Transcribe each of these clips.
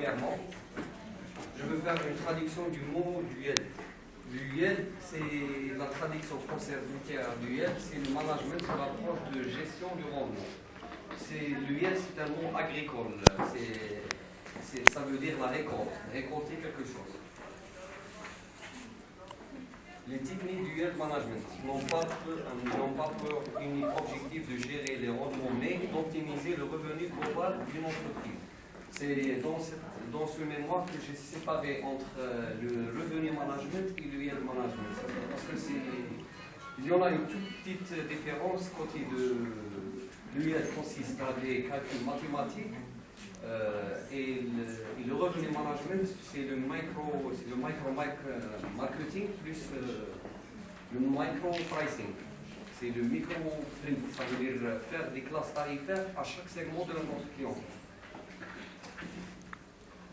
Premièrement, je veux faire une traduction du mot duel. Duel, c'est la traduction française littéraire du duel, c'est le management sur l'approche de gestion du rendement. Duel, c'est un mot agricole, ça veut dire la récolte, récolter quelque chose. Les techniques du duel management n'ont pas pour unique objectif de gérer les rendements, mais d'optimiser le revenu global d'une entreprise. C'est dans ce mémoire que j'ai séparé entre le revenu management et le duel management. Parce que il y en a une toute petite différence côté de l'UL consiste à des calculs mathématiques et le revenu management c'est le micro marketing plus le micro pricing. C'est le micro prix, ça veut dire faire des classes tarifaires à chaque segment de notre client.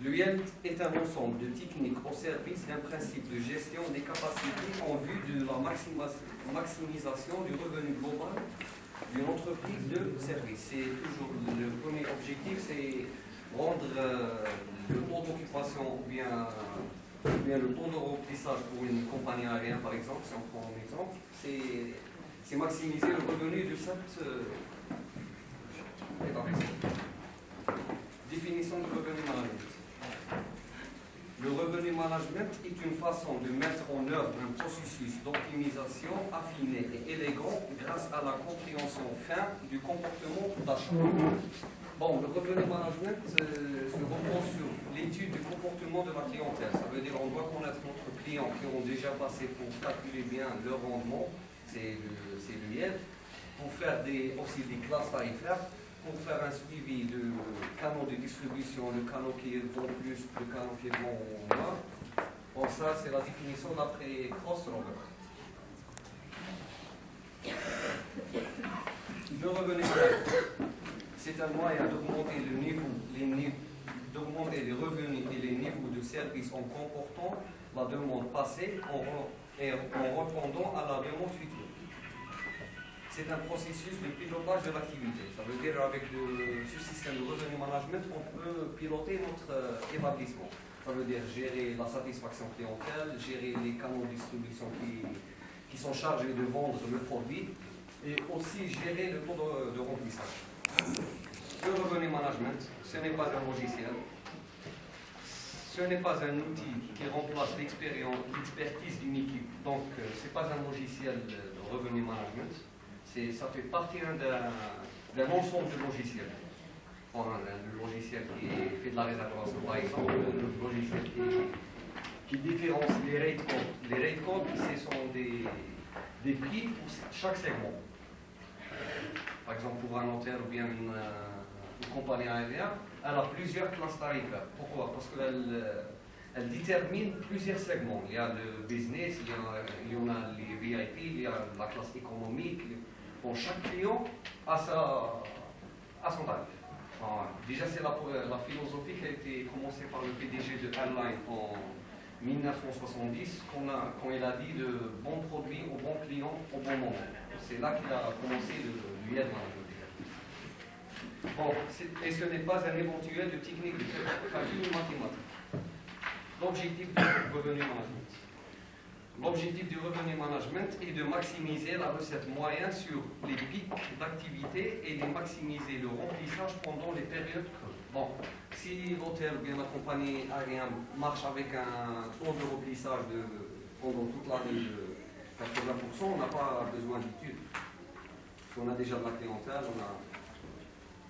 L'UL est un ensemble de techniques au service d'un principe de gestion des capacités en vue de la maximisation du revenu global d'une entreprise de service. C'est toujours le premier objectif, c'est rendre le taux d'occupation ou bien le taux de remplissage pour une compagnie aérienne, par exemple, si on prend un exemple, c'est maximiser le revenu de cette établissement. Définition du revenu management. Le revenu management est une façon de mettre en œuvre un processus d'optimisation affiné et élégant grâce à la compréhension fin du comportement d'achat. Bon, le revenu management se repose sur l'étude du comportement de la clientèle. Ça veut dire qu'on doit connaître notre client qui ont déjà passé pour calculer bien leur rendement, c'est l'UL, pour faire aussi des classes tarifaires, pour faire un suivi de canaux de distribution, le canal qui vend plus, le canal qui vend moins. Bon, ça, c'est la définition d'après Cross-Rover. Le revenu c'est un moyen d'augmenter d'augmenter les revenus et les niveaux de service en comportant la demande passée et en répondant à la demande future. C'est un processus de pilotage de l'activité. Ça veut dire avec ce système de revenu management, on peut piloter notre établissement. Ça veut dire gérer la satisfaction clientèle, gérer les canaux de distribution qui sont chargés de vendre le produit et aussi gérer le taux de remplissage. Le revenu management, ce n'est pas un logiciel, ce n'est pas un outil qui remplace l'expertise d'une équipe. Donc, ce n'est pas un logiciel de revenu management. Ça fait partie d'un ensemble de logiciels. Le logiciel qui fait de la réservation, par exemple, le logiciel qui différencie les rate codes. Les rate codes, ce sont des prix pour chaque segment. Par exemple, pour un hôtel ou bien une compagnie aérienne, elle a plusieurs classes tarifaires. Pourquoi? Parce qu'elle détermine plusieurs segments. Il y a le business, il y en a les VIP, il y a la classe économique. Bon, chaque client a son tarif. Déjà, c'est la philosophie qui a été commencée par le PDG de Airline en 1970, quand il a dit de bons produits aux bons clients au bon moment. C'est là qu'il a commencé le duel management. Bon, et ce n'est pas un éventuel de technique de calcul mathématique. L'objectif du revenu management. L'objectif du revenu management est de maximiser la recette moyenne sur les pics d'activité et de maximiser le remplissage pendant les périodes creuses. Bon, si l'hôtel ou bien la compagnie aérienne marche avec un taux de remplissage pendant toute l'année de 80%, on n'a pas besoin d'études. On a déjà de la clientèle,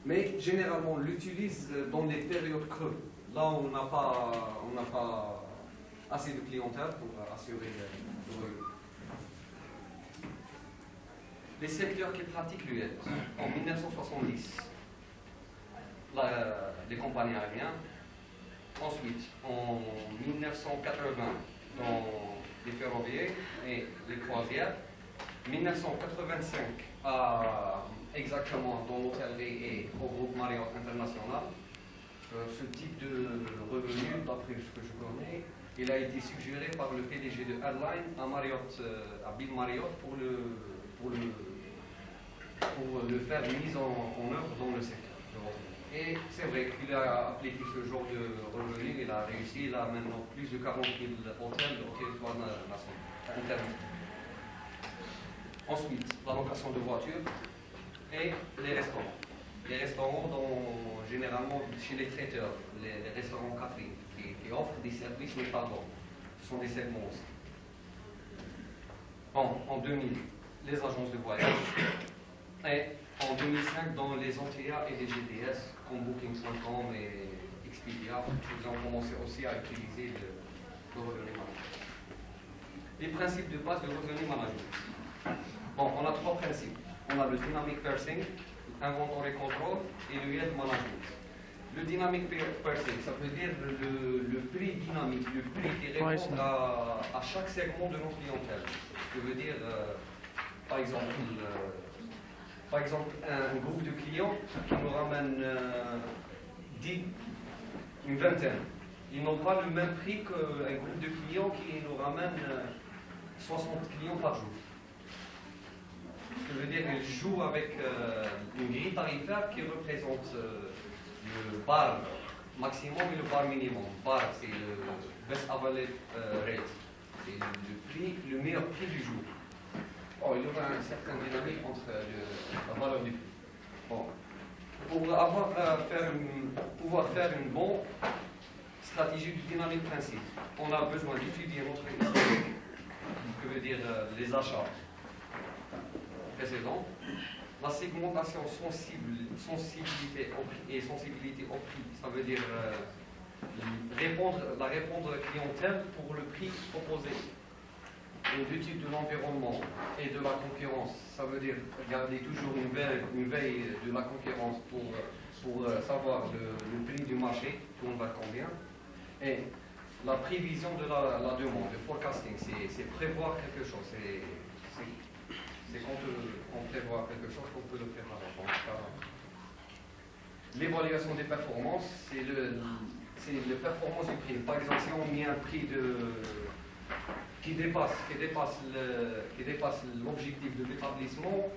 mais généralement on l'utilise dans les périodes creuses. Là où on n'a pas assez de clientèle pour assurer le revenu. Les secteurs qui pratiquent l'UL. En 1970, les compagnies aériennes. Ensuite, en 1980, dans les ferroviaires et les croisières. 1985, exactement dans l'hôtellerie et au groupe Marriott International. Ce type de revenu, d'après ce que je connais, il a été suggéré par le PDG de Airline à Bill Marriott pour le faire mise en œuvre dans le secteur. Et c'est vrai qu'il a appliqué ce genre de revenu, il a réussi, il a maintenant plus de 40 000 hôtels au territoire national. Ensuite, la location de voitures et les restaurants. Les restaurants, généralement chez les traiteurs, les restaurants catering, qui offrent des services mais pas d'ordre. Ce sont des segments aussi. Bon, en 2000, les agences de voyage. Et en 2005, dans les OTA et les GDS, comme Booking.com et Expedia, ils ont commencé aussi à utiliser le revenu management. Les principes de base du revenu management. Bon, on a trois principes. On a le dynamic pricing, inventory et control et le yield management. Le dynamic pricing, ça veut dire le prix dynamique, le prix qui répond à chaque segment de nos clientèles. Je veux dire, par exemple, un groupe de clients qui nous ramène 10, une vingtaine. Ils n'ont pas le même prix qu'un groupe de clients qui nous ramène 60 clients par jour. Ce qui veut dire qu'ils jouent avec une grille tarifaire qui représente le bar maximum et le bar minimum. Bar, c'est le best available rate. C'est le meilleur prix du jour. Oh, il y aura un certain dynamique entre la valeur du prix. Bon. Pour pouvoir faire une bonne stratégie du dynamique principe, on a besoin d'étudier notre historique, ce que veut dire les achats précédents, la segmentation sensibilité au prix et sensibilité au prix, ça veut dire répondre à la clientèle pour le prix proposé. Et l'étude de l'environnement et de la concurrence, ça veut dire garder toujours une veille de la concurrence pour savoir le prix du marché, tout le monde va combien. Et la prévision de la demande, le forecasting, c'est prévoir quelque chose. C'est quand on prévoit quelque chose qu'on peut le préparer. L'évaluation des performances, c'est la performance du prix. Par exemple, si on met un prix qui dépasse l'objectif de l'établissement,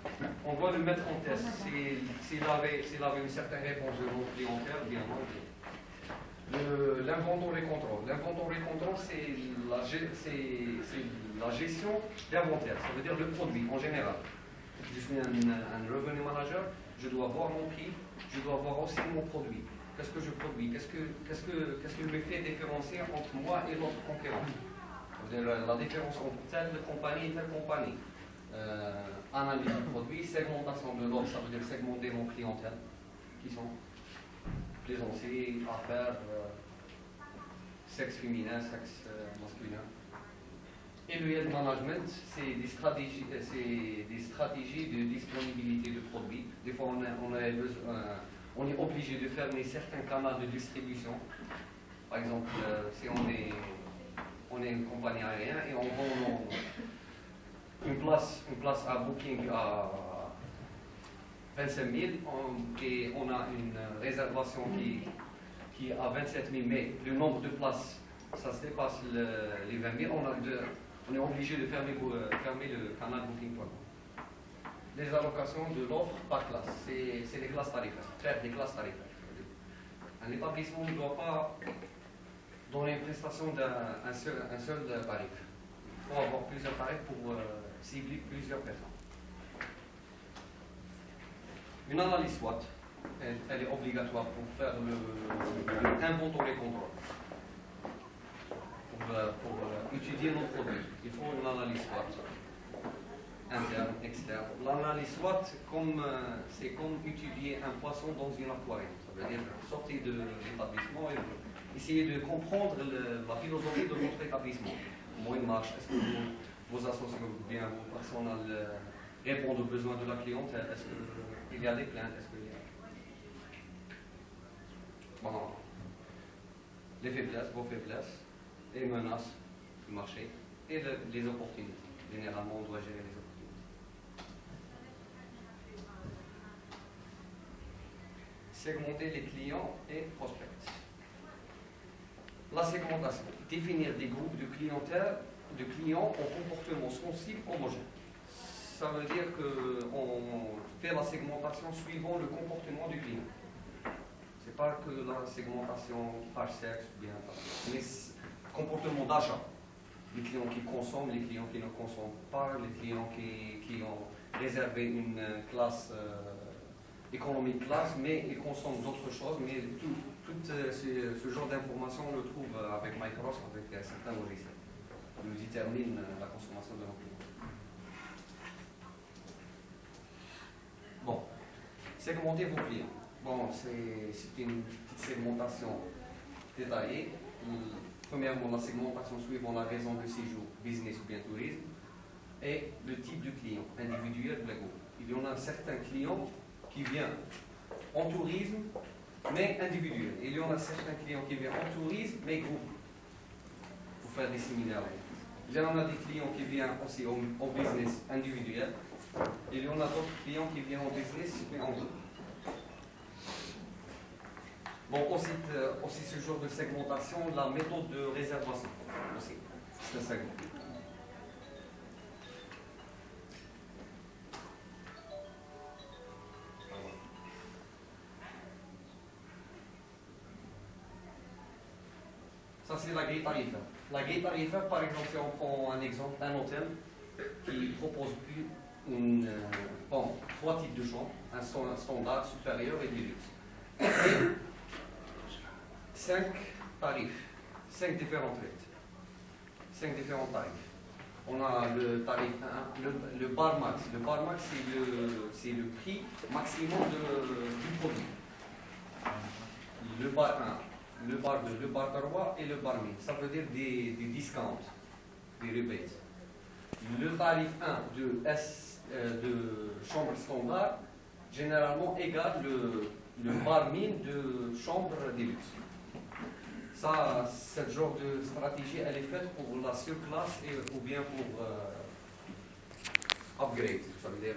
on doit le mettre en test. S'il avait une certaine réponse de notre clientèle, bien non. L'inventory control. L'inventory control, c'est la gestion d'inventaire. Ça veut dire le produit en général. Je suis un revenue manager, je dois voir mon prix, je dois voir aussi mon produit. Qu'est-ce que je produis? Qu'est-ce que me fait différencier entre moi et l'autre concurrent? La différence entre telle compagnie et telle compagnie. Analyse du produit, segmentation de l'offre, ça veut dire segmenter mon clientèle, qui sont plaisanciers, affaires, sexe féminin, sexe masculin. Et le yield management, c'est des stratégies de disponibilité de produits. Des fois, on est obligé de fermer certains canaux de distribution. Par exemple, si on est une compagnie aérienne et on vend une place à Booking à 25 000 et on a une réservation qui est à 27 000, mais le nombre de places, ça se dépasse les 20 000, on est obligé de fermer le canal Booking.com. Les allocations de l'offre par classe, c'est les classes tarifaires, faire des classes tarifaires. Un établissement ne doit pas donner une prestation d'un seul tarif. Il faut avoir plusieurs tarifs pour cibler plusieurs personnes. Une analyse SWOT, elle est obligatoire pour faire le inventory et contrôle. Pour étudier nos produits, il faut une analyse SWOT, interne, externe. L'analyse SWOT, c'est comme étudier un poisson dans une aquarium. Ça veut dire sortir de l'établissement et essayer de comprendre la philosophie de notre établissement. Comment il marche, est-ce que vos associés ou bien vos personnels répondent aux besoins de la clientèle, est-ce qu'il y a des plaintes, est-ce qu'il y a... Bon, les faiblesses, vos faiblesses, les menaces du marché et les opportunités. Généralement, on doit gérer les opportunités. Segmenter les clients et prospects. La segmentation, définir des groupes de clients au comportement sensible homogène. Ça veut dire qu'on fait la segmentation suivant le comportement du client. c'est pas que la segmentation par sexe, bien, mais comportement d'achat. Les clients qui consomment, les clients qui ne consomment pas, les clients qui ont réservé une classe économique classe, mais ils consomment d'autres choses. Mais tout ce genre d'informations, on le trouve avec Microsoft, avec certains logiciels. Ils nous déterminent la consommation de nos clients. Bon, segmenter vos clients. Bon, c'est une petite segmentation détaillée. Premièrement, la segmentation suivant la raison de séjour, business ou bien tourisme, et le type de client, individuel ou groupe. Il y en a certains clients qui viennent en tourisme, mais individuel. Il y en a certains clients qui viennent en tourisme, mais groupe, pour faire des séminaires. Il y en a des clients qui viennent aussi au business individuel. Il y en a d'autres clients qui viennent au business, mais en groupe. Bon, aussi ce genre de segmentation, la méthode de réservation aussi, c'est un segment. Ça, c'est la grille tarifaire. La grille tarifaire, par exemple, si on prend un exemple, un hôtel qui propose trois types de chambres, un standard, supérieur et deluxe. Et 5 tarifs, 5 différentes rates, 5 différents tarifs. On a le tarif 1, le bar max. Le bar max, c'est le prix maximum du produit. Le bar 1, le bar 2, le bar 3 et le bar 1000. Ça veut dire des discounts, des rebates. Le tarif 1 de chambre standard, généralement égale le bar 1000 de chambre deluxe. Ça, ce genre de stratégie, elle est faite pour la surclasse ou bien pour upgrade, ça veut dire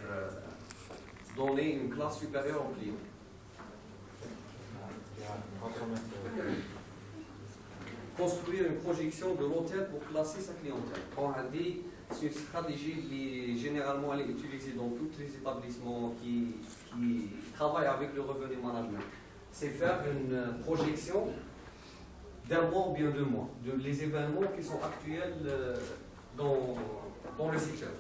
donner une classe supérieure au client. Construire une projection de l'hôtel pour classer sa clientèle. On a dit, c'est une stratégie qui généralement elle est utilisée dans tous les établissements qui travaillent avec le revenu management. C'est faire une projection d'un mois ou bien 2 mois, les événements qui sont actuels dans le secteur.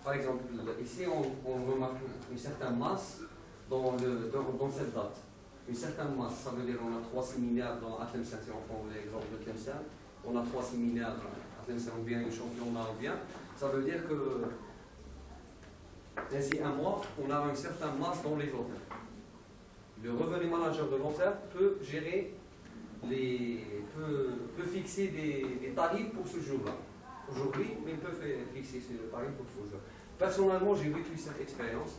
Par exemple, ici on remarque une certaine masse dans cette date. Une certaine masse, ça veut dire qu'on a 3 séminaires dans Tlemcen, si on prend l'exemple de Tlemcen, on a 3 séminaires à Tlemcen ou bien un championnat ou bien, ça veut dire que d'ici un mois, on a une certaine masse dans les hôtels. Le revenu manager de l'hôtel peut gérer peut fixer des tarifs pour ce jour-là. Aujourd'hui, mais il peut fixer ce tarif pour ce jour. Personnellement, j'ai vécu cette expérience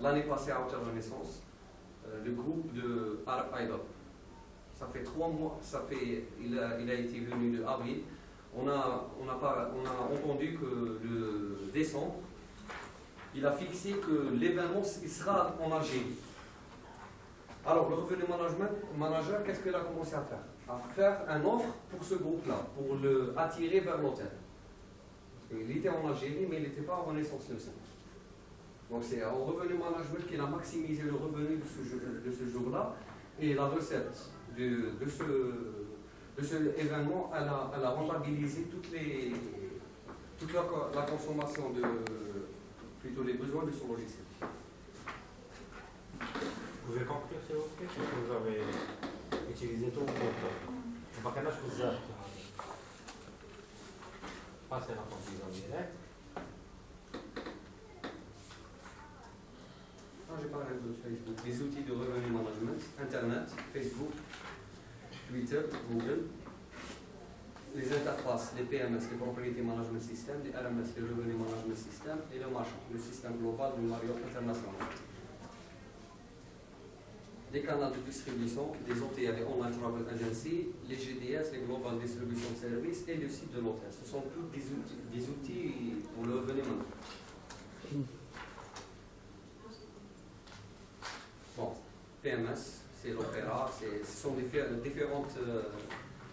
l'année passée à Hôtel Renaissance, le groupe de Arab Idol. Ça fait 3 mois, il a été venu de avril. On a entendu que le décembre, il a fixé que l'événement sera en Algérie. Alors, le revenu manager, qu'est-ce qu'il a commencé à faire? À faire une offre pour ce groupe-là, pour l'attirer vers l'hôtel. Il était en Algérie, mais il n'était pas en Renaissance Tlemcen. Donc, c'est au revenu management qu'il a maximisé le revenu de ce jour-là. Et la recette de ce événement, elle a rentabilisé toute la consommation plutôt les besoins de son logiciel. Vous pouvez conclure, s'il vous plaît, parce que vous avez utilisé tout votre temps. Par quel âge vous êtes passé la conclusion directe? J'ai parlé de Facebook, les outils de revenu management, Internet, Facebook, Twitter, Google, les interfaces, les PMS, les Propriety Management System, les RMS, les Revenu Management System, et le marché, le système global du Marriott International. Les canaux de distribution, les OTR, les Online Travel Agency, les GDS, les Global Distribution Service et le site de l'hôtel. Ce sont tous des outils pour le revenu management. Bon, PMS, c'est l'Opéra, ce sont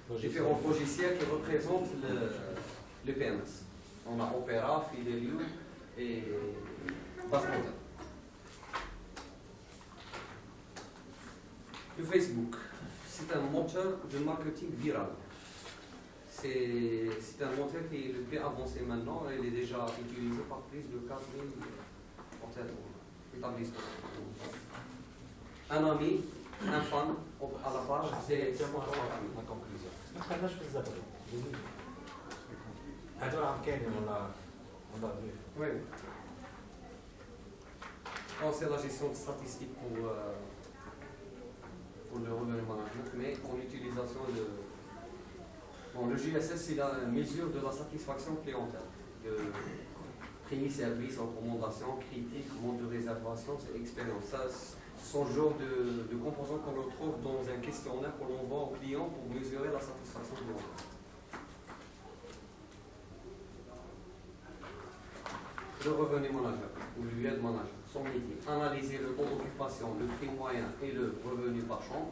différents logiciels qui représentent le PMS. On a Opéra, Fidelio et Basmotel. Le Facebook, c'est un moteur de marketing viral. C'est un moteur qui est le plus avancé maintenant. Il est déjà utilisé par plus de 4000 établissements. Un ami, un fan à la page, c'est la conclusion. ما خدناش بزاف جميل. هذول عم كاينين ولا ضيف. Oui. Bon, c'est la gestion de statistiques pour le revenu management, mais en utilisation de... Bon, le JSS, c'est la mesure de la satisfaction clientèle. De prix, service, recommandation, critique, mode de réservation, c'est expérience. Ça, ce sont le genre de composants qu'on retrouve dans un questionnaire qu'on envoie aux clients pour mesurer la satisfaction clientèle. Le revenu manager ou le UL manager, son métier, analyser le taux d'occupation, le prix moyen et le revenu par chambre,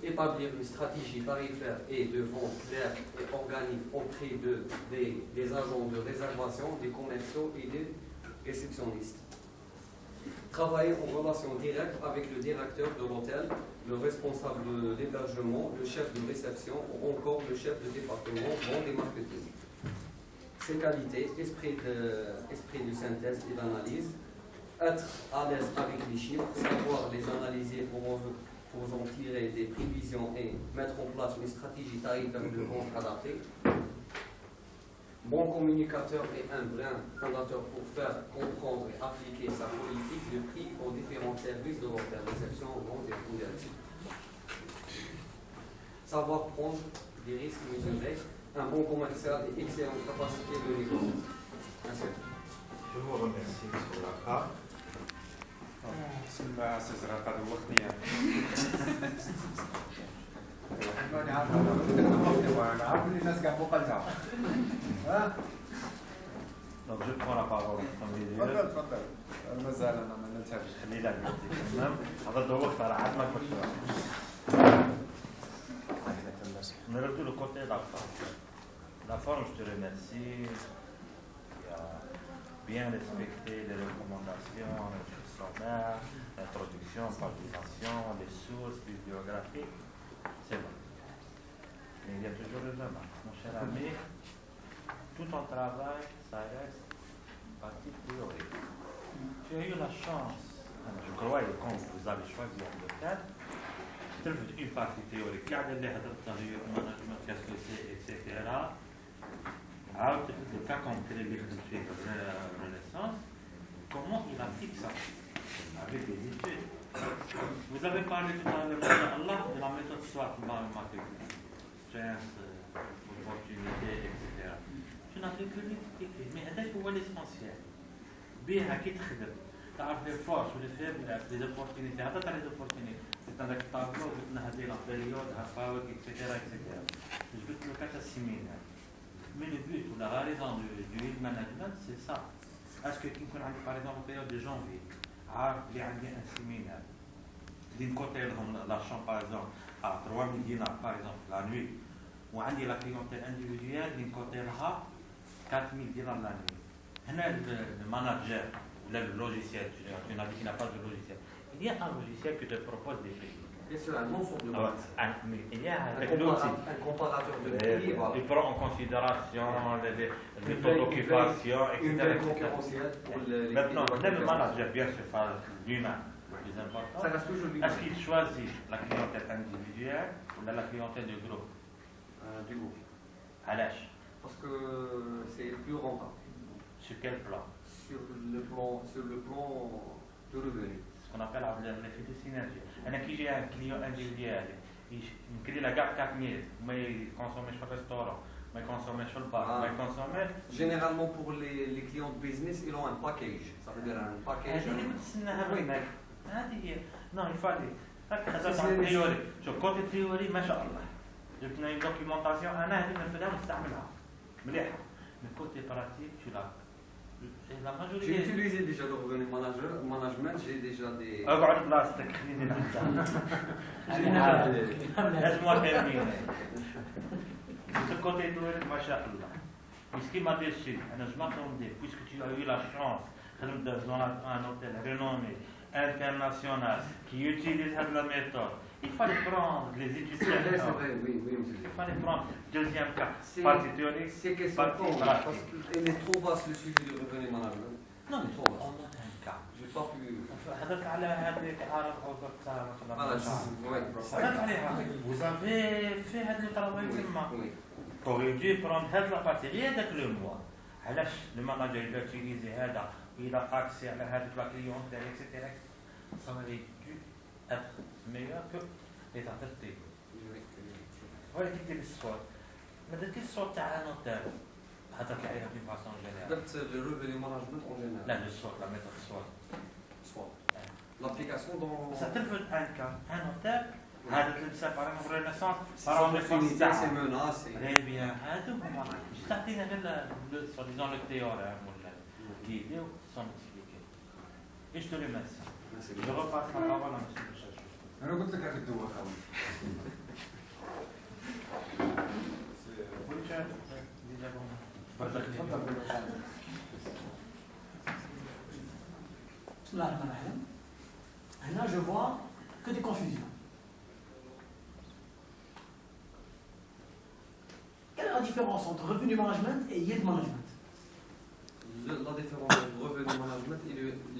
établir une stratégie tarifaire et de vente claire et organique auprès des agents de réservation, des commerciaux et des réceptionnistes. Travailler en relation directe avec le directeur de l'hôtel, le responsable de l'hébergement, le chef de réception ou encore le chef de département, vente et marketing. Ses qualités, esprit de synthèse et d'analyse, être à l'aise avec les chiffres, savoir les analyser pour en tirer des prévisions et mettre en place une stratégie tarifaire de vente adaptée. Bon communicateur et un brin fondateur pour faire comprendre et appliquer sa politique de prix aux différents services de l'hôtel, réception, vente et direction. Savoir prendre des risques mesurés, un bon commercial et excellente capacité de négociation. Merci. Je vous remercie sur la A. بسم الله سيزرع قد وقتني Donc je prends la parole. تفضل تفضل مازال انا ما ننتهيش خلينا تمام هذا الوقت على عاد ما كنت On est retour le côté de la forme. La forme, je te remercie. Il a bien respecté les recommandations, le sommaire, l'introduction, pagination, les sources bibliographiques. C'est bon. Mais il y a toujours le remarque. Mon cher ami, tout ton travail, ça reste partie théorique. Tu as eu la chance, je crois, et quand vous avez choisi le cadre, ترفض une partie théorique قاعد اللي هدرت هي management qu'est-ce que c'est etc. عاود le cas concret اللي خدمت فيه Renaissance, comment il applique ça avec des études. Vous avez parlé tout à l'heure de la méthode SWOT dans le marketing, chance, opportunité, etc. Je n'avais que l'expliquer, mais هذاك هو l'essentiel. بيها كي تخدم تعرف les forces ou les faiblesses, les opportunités, هذا تاع les opportunités. C'est un tableau de la période, etc. Je veux que le cas similaire. Mais le but ou la raison du lead management, c'est ça. Est-ce que tu connais par exemple en période de janvier, il y a un séminaire, d'une côté la chambre par exemple à 3000 dinars par exemple la nuit, ou la clientèle individuelle, d'une côté 4000 dinars la nuit. Le manager ou le logiciel, tu n'as dit qu'il n'a pas de logiciel. Il y a un logiciel qui te propose des prix. Bien sûr, un ensemble de il y a un comparateur de prix. Il prend en considération le taux d'occupation, etc. Maintenant, le manager, bien sûr, l'humain, le plus important. Est-ce qu'il choisit la clientèle individuelle ou la clientèle du groupe? Du groupe. À l'âge. Parce que c'est plus rentable. Sur quel plan? Sur le plan de revenu. Ce qu'on appelle l'effet de synergie. Qui j'ai un client individuel, il crée la gare 4000, mais il consomme sur le restaurant, mais il consomme sur le bar, mais il consomme... Généralement pour les clients de business, ils ont un package. Ça veut dire un package. Non, il fallait. Ça c'est théorie. Sur côté théorie, machallah. Je fais une documentation, أنا هذه من فلان استعملها. مليحة. Mais côté pratique, tu l'as. La majorité. J'ai utilisé déjà le revenu management, j'ai déjà des... اقعد بلاصتك خليني نبدا. Laisse-moi terminer. De ce côté théorique, machallah. Mais ce qui m'a déçu, je m'attendais, puisque tu as eu la chance, dans un hôtel renommé, internationales qui utilisent la méthode. Il fallait prendre les étudiants. Oui, monsieur. Il fallait prendre. Deuxième cas, C'est- partie théorique. C'est question Partie de temps, pratique. parce qu'il est trop vaste le sujet du revenu management. Non, mais on trop a vaste. un cas. J'ai pas pu. هذاك على هذيك عارف Voilà, vous avez fait هذا التراويح تما. Oui. T'aurais dû prendre هذا la partie rien que le mois. علاش le manager il a utilisé هذا il a accès à هذيك la clientèle etc. Ça aurait dû être meilleur que les attestés. ولا كي دير الصوت ما درتيش الصوت تاع نوتير هذاك عليها دي فاسون جينيرال Peut-être le revenu management en général. لا الصوت لا méthode الصوت Soit. L'application dans. Ça تلفت un notaire هذا تلبسه par exemple renaissance Sans par opportunité, c'est menacé. très bien هذا هما مش تعطينا غير soi-disant le théorème ولا l'idée sans expliquer. Et je te remercie. Merci Je beaucoup. repasse la parole à monsieur le chef. انا قلت لك هذه الدواء خاوي. Oui, chef. Déjà bon. Bismillah ar-Rahman ar-Rahim. Là, je vois que des confusions. Quelle est la différence entre revenu management et yield management? La différence entre revenu management et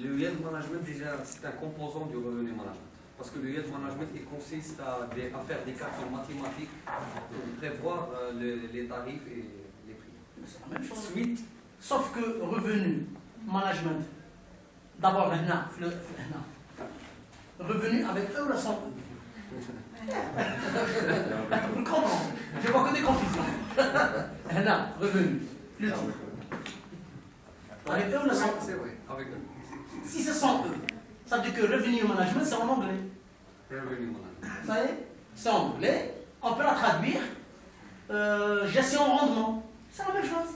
le yield management, déjà, c'est un composant du revenu management. Parce que le yield management, il consiste à faire des calculs mathématiques pour prévoir les tarifs et les prix. C'est la même chose. Suite, Sauf que revenu management, d'abord, revenu avec eux ou la sans eux? Vous comprenez? Je vois que des confusions. Revenu. Le titre. Avec eux ou la sans eux? c'est vrai, avec eux. Si c'est sans eux, ça veut dire que revenu management, c'est en anglais. Revenu management. Ça y est? C'est en anglais. On peut la traduire gestion rendement. C'est la même chose.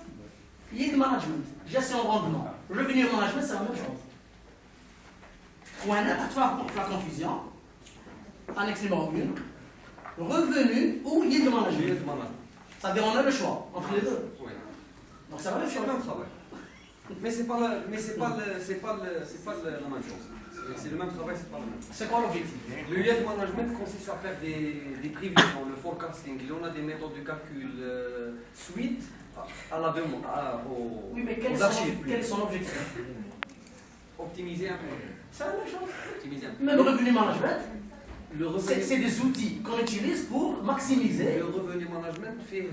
Yield management, gestion rendement. Revenu management, c'est la même chose. Point net, à toi pour la confusion. Annexe numéro 1. Revenu ou yield management. Yield management. Ça veut dire on a le choix entre les deux. Oui. Donc c'est la même C'est chose. le même travail. Mais c'est pas la même chose. C'est le même travail, c'est pas le même. C'est quoi l'objectif? Le yield management consiste à faire des prévisions, le forecasting. Il y en a des méthodes de calcul suite à la demande, Oui, mais aux archives. quel est son objectif? Optimiser un peu. C'est la même chose. Optimiser un peu. Même revenu management, Le revenu, c'est des outils qu'on utilise pour maximiser. le revenu management fait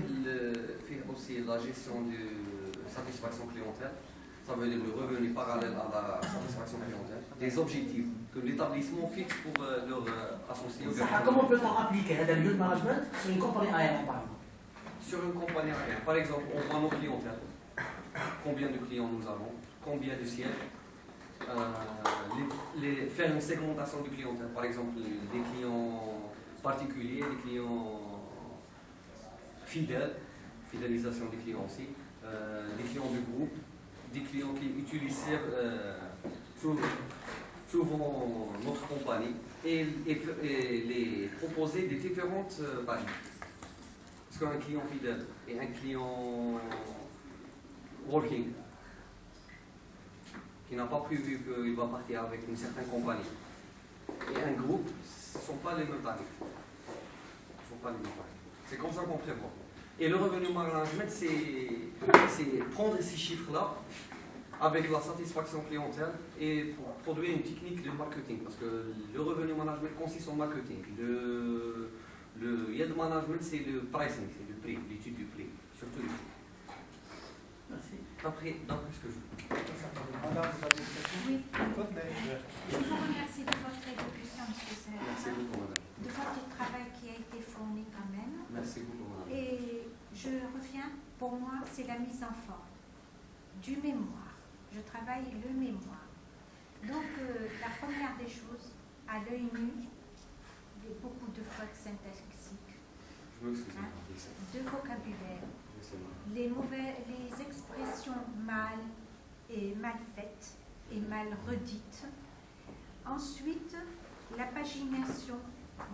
aussi la gestion de satisfaction clientèle. Ça veut dire le revenu parallèle à la satisfaction clientèle. Des objectifs que l'établissement fixe pour leurs associés. Comment peut-on appliquer le yield management sur une compagnie aérienne, par exemple? Sur une compagnie aérienne, par exemple, on voit nos clientèles. Combien de clients nous avons, combien de sièges, faire une segmentation de clientèle, par exemple des clients particuliers, des clients fidèles, fidélisation des clients aussi, des clients de groupe, des clients qui utilisent souvent notre compagnie et les proposer des différentes tarifs. Parce qu'un client fidèle et un client working qui n'a pas prévu qu'il va partir avec une certaine compagnie et un groupe, ce ne sont pas les mêmes tarifs. C'est comme ça qu'on prévoit. Et le revenu management, c'est prendre ces chiffres-là avec la satisfaction clientèle et pour produire une technique de marketing. Parce que le revenu management consiste en marketing. Le yield management, c'est le pricing, c'est le prix, l'étude du prix, surtout le prix. Merci. D'après ce que je veux. Oui. Je vous remercie de votre éducation, monsieur Serra, Merci beaucoup, madame. de votre travail qui a été fourni quand même. Merci beaucoup, madame. Et je reviens, pour moi, c'est la mise en forme du mémoire. Je travaille le mémoire. Donc, la première des choses, à l'œil nu, il y a beaucoup de fautes syntaxiques, Je m'excuse. Hein? de vocabulaire, Je sais pas. les expressions mal faites et mal redites. Ensuite, la pagination.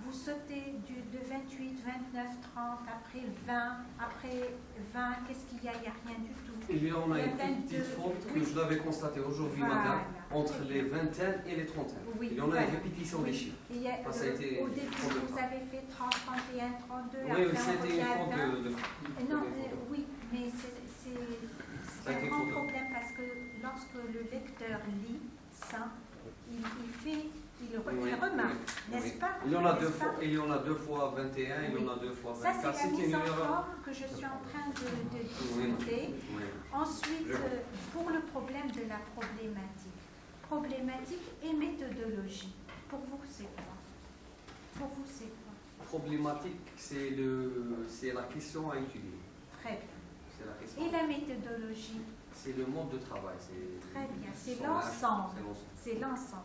Vous sautez de 28, 29, 30, après 20, qu'est-ce qu'il y a? Il n'y a rien du tout. Il y en a Il y a une petite 22, faute que oui. je l'avais constatée aujourd'hui Voilà. matin. entre les vingtaines et les trentaines. Oui, Il y en a voilà. une répétition des chiffres. Il y a, Ça a été au début, trop de vous temps. avez fait 30, 31, 32, Oui, après oui, on c'était revient une à faute 20. de. Non, de- oui, mais Ça c'est a été un grand trop de- problème parce que lorsque le lecteur lit ça, il Oui, remarque, oui, n'est-ce oui. pas? Il y en a N'est-ce deux pas? fois, il y en a 2 fois 21, il y en a 2 fois Ça, 24. c'est la C'était mise une en erreur. forme que je suis en train de Oui. discuter. Oui. Ensuite, Je vois. pour le problème de la problématique. Problématique et méthodologie. Pour vous, c'est quoi? Pour vous, c'est quoi? Problématique, c'est la question à étudier. Très bien. C'est la question. Et la méthodologie? C'est le mode de travail. Très bien. C'est son- l'ensemble. C'est l'ensemble. C'est l'ensemble.